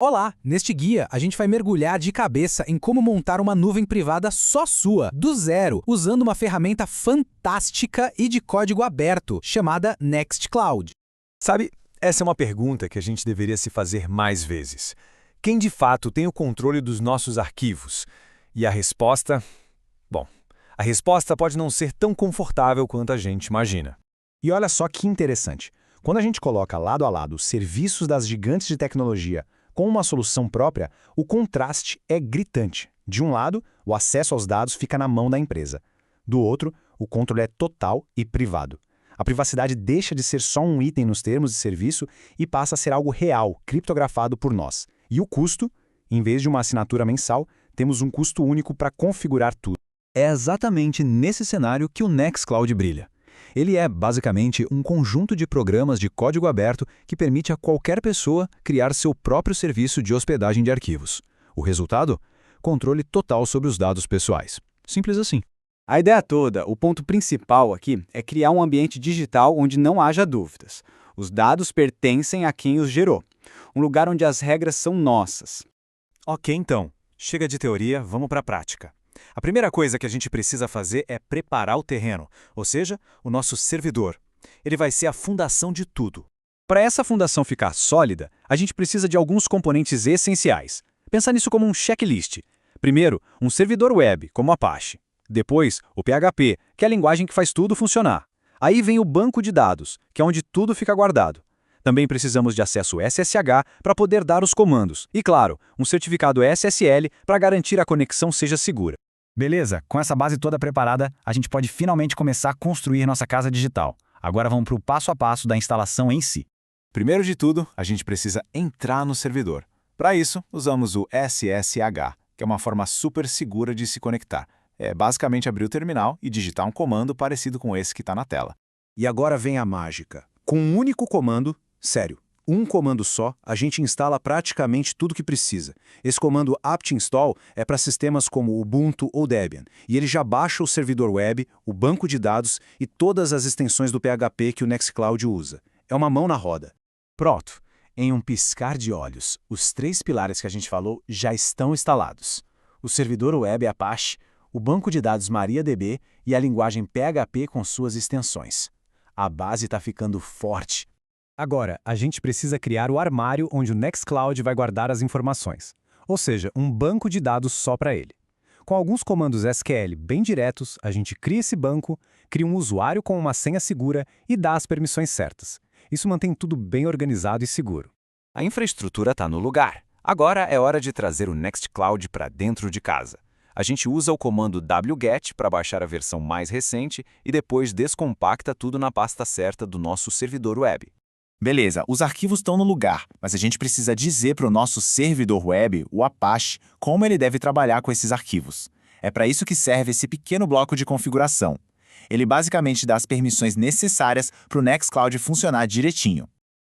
Olá! Neste guia, a gente vai mergulhar de cabeça em como montar uma nuvem privada só sua, do zero, usando uma ferramenta fantástica e de código aberto, chamada Nextcloud. Sabe, essa é uma pergunta que a gente deveria se fazer mais vezes. Quem de fato tem o controle dos nossos arquivos? E a resposta? Bom, a resposta pode não ser tão confortável quanto a gente imagina. E olha só que interessante. Quando a gente coloca lado a lado os serviços das gigantes de tecnologia com uma solução própria, o contraste é gritante. De um lado, o acesso aos dados fica na mão da empresa. Do outro, o controle é total e privado. A privacidade deixa de ser só um item nos termos de serviço e passa a ser algo real, criptografado por nós. E o custo? Em vez de uma assinatura mensal, temos um custo único para configurar tudo. É exatamente nesse cenário que o Nextcloud brilha. Ele é, basicamente, um conjunto de programas de código aberto que permite a qualquer pessoa criar seu próprio serviço de hospedagem de arquivos. O resultado? Controle total sobre os dados pessoais. Simples assim. A ideia toda, o ponto principal aqui, é criar um ambiente digital onde não haja dúvidas. Os dados pertencem a quem os gerou. Um lugar onde as regras são nossas. Ok, então. Chega de teoria, vamos para a prática. A primeira coisa que a gente precisa fazer é preparar o terreno, ou seja, o nosso servidor. Ele vai ser a fundação de tudo. Para essa fundação ficar sólida, a gente precisa de alguns componentes essenciais. Pensa nisso como um checklist. Primeiro, um servidor web, como Apache. Depois, o PHP, que é a linguagem que faz tudo funcionar. Aí vem o banco de dados, que é onde tudo fica guardado. Também precisamos de acesso SSH para poder dar os comandos. E, claro, um certificado SSL para garantir a conexão seja segura. Beleza, com essa base toda preparada, a gente pode finalmente começar a construir nossa casa digital. Agora vamos para o passo a passo da instalação em si. Primeiro de tudo, a gente precisa entrar no servidor. Para isso, usamos o SSH, que é uma forma super segura de se conectar. É basicamente abrir o terminal e digitar um comando parecido com esse que está na tela. E agora vem a mágica. Com um único comando, sério, um comando só, a gente instala praticamente tudo que precisa. Esse comando apt-install é para sistemas como Ubuntu ou Debian, e ele já baixa o servidor web, o banco de dados e todas as extensões do PHP que o Nextcloud usa. É uma mão na roda. Pronto! Em um piscar de olhos, os 3 pilares que a gente falou já estão instalados. O servidor web Apache, o banco de dados MariaDB e a linguagem PHP com suas extensões. A base está ficando forte. Agora, a gente precisa criar o armário onde o Nextcloud vai guardar as informações. Ou seja, um banco de dados só para ele. Com alguns comandos SQL bem diretos, a gente cria esse banco, cria um usuário com uma senha segura e dá as permissões certas. Isso mantém tudo bem organizado e seguro. A infraestrutura está no lugar. Agora é hora de trazer o Nextcloud para dentro de casa. A gente usa o comando wget para baixar a versão mais recente e depois descompacta tudo na pasta certa do nosso servidor web. Beleza, os arquivos estão no lugar, mas a gente precisa dizer para o nosso servidor web, o Apache, como ele deve trabalhar com esses arquivos. É para isso que serve esse pequeno bloco de configuração. Ele basicamente dá as permissões necessárias para o Nextcloud funcionar direitinho.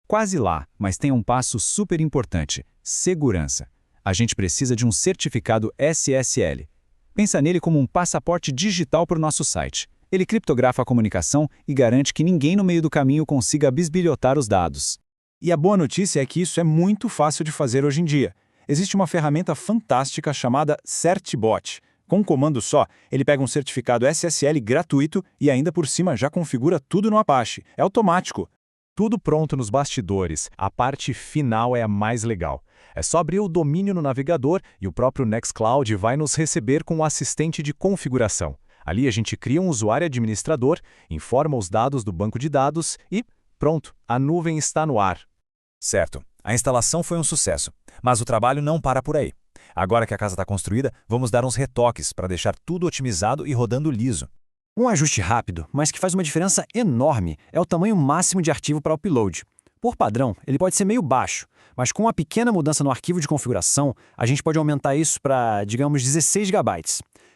Quase lá, mas tem um passo super importante: segurança. A gente precisa de um certificado SSL. Pensa nele como um passaporte digital para o nosso site. Ele criptografa a comunicação e garante que ninguém no meio do caminho consiga bisbilhotar os dados. E a boa notícia é que isso é muito fácil de fazer hoje em dia. Existe uma ferramenta fantástica chamada Certbot. Com um comando só, ele pega um certificado SSL gratuito e ainda por cima já configura tudo no Apache. É automático. Tudo pronto nos bastidores. A parte final é a mais legal. É só abrir o domínio no navegador e o próprio Nextcloud vai nos receber com o assistente de configuração. Ali a gente cria um usuário administrador, informa os dados do banco de dados e, pronto, a nuvem está no ar. Certo, a instalação foi um sucesso, mas o trabalho não para por aí. Agora que a casa está construída, vamos dar uns retoques para deixar tudo otimizado e rodando liso. Um ajuste rápido, mas que faz uma diferença enorme, é o tamanho máximo de arquivo para upload. Por padrão, ele pode ser meio baixo, mas com uma pequena mudança no arquivo de configuração, a gente pode aumentar isso para, digamos, 16 GB.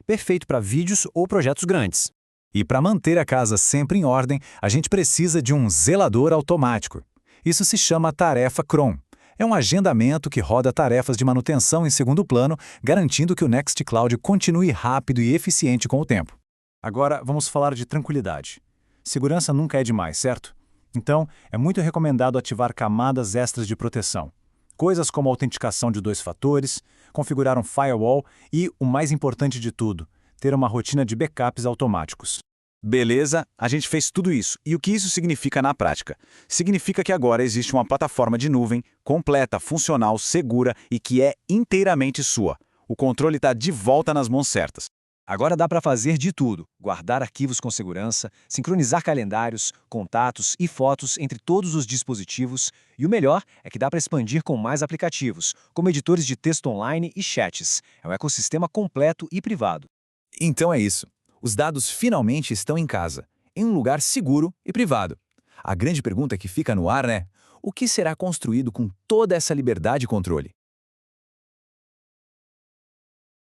Perfeito para vídeos ou projetos grandes. E para manter a casa sempre em ordem, a gente precisa de um zelador automático. Isso se chama tarefa cron. É um agendamento que roda tarefas de manutenção em segundo plano, garantindo que o Nextcloud continue rápido e eficiente com o tempo. Agora, vamos falar de tranquilidade. Segurança nunca é demais, certo? Então, é muito recomendado ativar camadas extras de proteção. Coisas como autenticação de 2 fatores, configurar um firewall e, o mais importante de tudo, ter uma rotina de backups automáticos. Beleza, a gente fez tudo isso. E o que isso significa na prática? Significa que agora existe uma plataforma de nuvem completa, funcional, segura e que é inteiramente sua. O controle está de volta nas mãos certas. Agora dá para fazer de tudo: guardar arquivos com segurança, sincronizar calendários, contatos e fotos entre todos os dispositivos, e o melhor é que dá para expandir com mais aplicativos, como editores de texto online e chats. É um ecossistema completo e privado. Então é isso. Os dados finalmente estão em casa, em um lugar seguro e privado. A grande pergunta que fica no ar é: o que será construído com toda essa liberdade e controle?